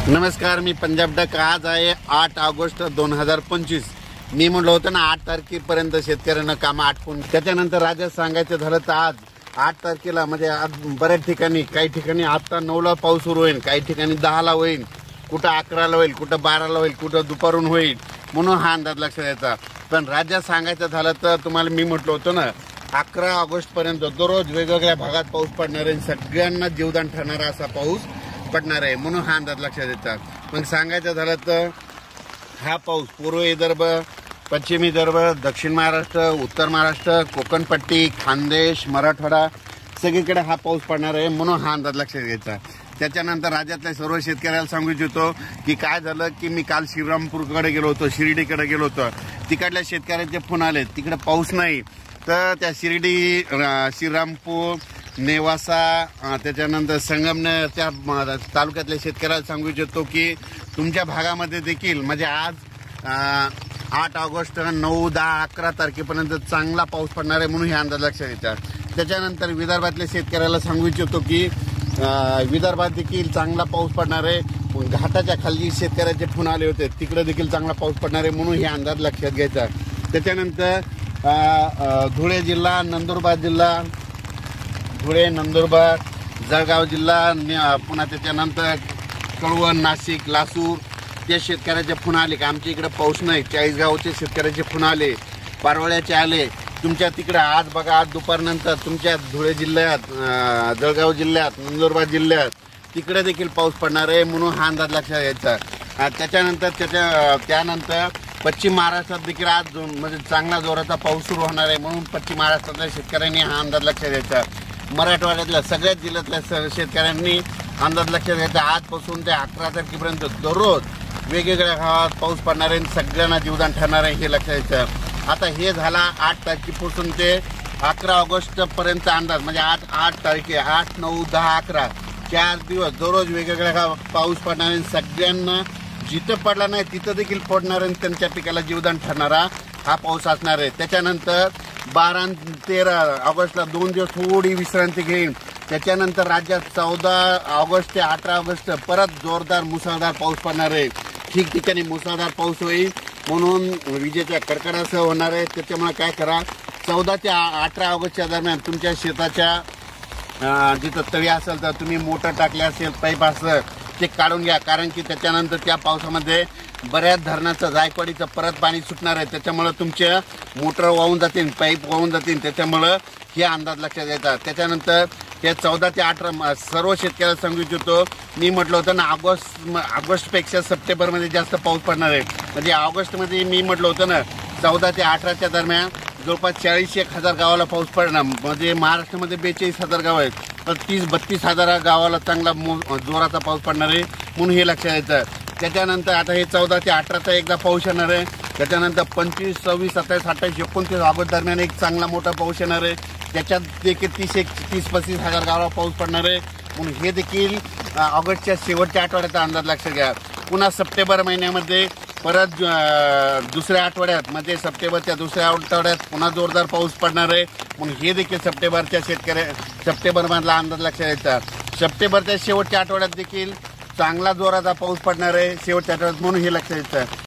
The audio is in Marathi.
नमस्कार, मी पंजाब डक। आज आहे 8 ऑगस्ट 2025। मी म्हणलं होतं ना 8 तारखेपर्यंत शेतकऱ्यांना काम आटपून, त्याच्यानंतर राज्यात सांगायचं झालं तर आज 8 तारखेला म्हणजे आज बऱ्याच ठिकाणी, काही ठिकाणी आता 9ला पाऊस सुरू होईल, काही ठिकाणी 10ला होईल, कुठं 11ला होईल, कुठं 12ला होईल, कुठं दुपारून होईल, म्हणून हा अंदाज लक्षात द्यायचा। पण राज्यात सांगायचं झालं तर तुम्हाला मी म्हटलं होतं ना 11 ऑगस्ट पर्यंत दररोज वेगवेगळ्या भागात पाऊस पडणार आहे, सगळ्यांना जीवदान ठरणारा असा पाऊस पडणार आहे, म्हणून हा अंदाज लक्षात येतात। पण सांगायचं झालं तर हा पाऊस पूर्व विदर्भ, पश्चिम विदर्भ, दक्षिण महाराष्ट्र, उत्तर महाराष्ट्र, कोकणपट्टी, खानदेश, मराठवाडा सगळीकडे हा पाऊस पडणार आहे, म्हणून हा अंदाज लक्षात घ्यायचा। त्याच्यानंतर राज्यातल्या सर्व शेतकऱ्याला सांगू इच्छितो की काय झालं की मी काल श्रीरामपूरकडे गेलो होतो, शिर्डीकडे गेलो होतो, तिकडल्या शेतकऱ्यांचे फोन आले, तिकडे पाऊस नाही, तर त्या शिर्डी, श्रीरामपूर, नेवासा, त्याच्यानंतर संगमनेर त्या तालुक्यातल्या शेतकऱ्याला सांगू इच्छितो की तुमच्या भागामध्ये देखील म्हणजे आज 8 ऑगस्ट 9, 10, 11 तारखेपर्यंत चांगला पाऊस पडणार आहे, म्हणून हे अंदाज लक्षात येतात। त्याच्यानंतर विदर्भातल्या शेतकऱ्याला सांगू इच्छितो की विदर्भात देखील चांगला पाऊस पडणार आहे, घाटाच्या खाली शेतकऱ्याचे फोन आले होते, तिकडे देखील चांगला पाऊस पडणार आहे, म्हणून हे अंदाज लक्षात घ्यायचा। त्याच्यानंतर धुळे जिल्हा, नंदुरबार जिल्हा, धुळे, नंदुरबार, जळगाव जिल्हा, पुन्हा त्याच्यानंतर कळवण, नाशिक, लासूर त्या शेतकऱ्याचे फोन आले की आमच्या इकडे पाऊस नाही, चाळीसगावचे शेतकऱ्याचे फोन आले, पारवळ्याचे आले, तुमच्या तिकडे आज बघा, आज दुपारनंतर तुमच्या धुळे जिल्ह्यात, जळगाव जिल्ह्यात, नंदुरबार जिल्ह्यात तिकडे देखील पाऊस पडणार आहे, म्हणून हा अंदाज लक्षात घ्यायचा। त्यानंतर पश्चिम महाराष्ट्रात देखील आज म्हणजे चांगला जोराचा पाऊस सुरू होणार आहे, म्हणून पश्चिम महाराष्ट्रातल्या शेतकऱ्यांनी हा अंदाज लक्षात घ्यायचा। मराठवाड्यातल्या सगळ्याच जिल्ह्यातल्या शेतकऱ्यांनी अंदाज लक्षात घ्यायचा। आजपासून ते 11 तारखेपर्यंत दररोज वेगवेगळ्या गावात पाऊस पडणार आहे, सगळ्यांना जीवदान ठरणार आहे, हे लक्षात घ्यायचं। आता हे झाला 8 तारखेपासून ते 11 ऑगस्ट पर्यंत अंदाज, म्हणजे आज 8 तारखे, 8, 9, 10, 11 4 दिवस दररोज वेगवेगळ्या गावात पाऊस पडणार आहे, सगळ्यांना जिथं पडला नाही तिथं देखील पडणार आहे, त्यांच्या पिकाला जीवदान ठरणारा हा पाऊस असणार आहे। त्याच्यानंतर 12 आणि 13 ऑगस्टला 2 दिवस थोडी विश्रांती घेईन, त्याच्यानंतर राज्यात 14 ऑगस्ट ते 18 ऑगस्ट परत जोरदार मुसळधार पाऊस पडणार आहे, ठिकठिकाणी मुसळधार पाऊस होईल, म्हणून विजेच्या कडकडासह होणार आहे। त्याच्यामुळे काय करा, 14 ते 18 ऑगस्टच्या दरम्यान तुमच्या शेताच्या जिथं तळी असेल तर तुम्ही मोटर टाकले असेल, पाईप असेल ते काढून घ्या, कारण की त्याच्यानंतर त्या पावसामध्ये बऱ्याच धरणाचं, जायकवाडीचं परत पाणी सुटणार आहे, त्याच्यामुळे तुमच्या मोटर वाहून जातील, पाईप वाहून जातील, त्याच्यामुळं हे अंदाज लक्षात येतात। त्याच्यानंतर ते 14 ते 18 सर्व शेतकऱ्याला सांगू इच्छितो, मी म्हटलं होतं ना ऑगस्टपेक्षा सप्टेंबरमध्ये जास्त पाऊस पडणार आहे, म्हणजे ऑगस्टमध्ये मी म्हटलं होतं ना 14 ते 18च्या दरम्यान जवळपास 40-41,000 गावाला पाऊस पडणार, म्हणजे महाराष्ट्रामध्ये 42,000 गाव आहेत, तर 30-32,000 गावाला चांगला जोराचा पाऊस पडणार आहे, म्हणून हे लक्षात यायचं। त्याच्यानंतर आता हे 14 ते 18चा एकदा पाऊस येणार आहे, त्याच्यानंतर 25, 26, 27, 28, 29 ऑगस्ट दरम्यान एक चांगला मोठा पाऊस येणार आहे, त्याच्यात देखील 30-35,000 गावाला पाऊस पडणार आहे, म्हणून हे देखील ऑगस्टच्या शेवटच्या आठवड्याचा अंदाज लक्षात घ्या। पुन्हा सप्टेंबर महिन्यामध्ये परत दुसऱ्या आठवड्यात, म्हणजे सप्टेंबरच्या दुसऱ्या आठवड्यात पुन्हा जोरदार पाऊस पडणार आहे, म्हणून हे देखील सप्टेंबरमधला अंदाज लक्षात घ्यायचा। सप्टेंबरच्या शेवटच्या आठवड्यात देखील चांगला जोराचा पाऊस पडणार आहे शेवटच्या आठवड्यात, म्हणून हे लक्षात घ्यायचं।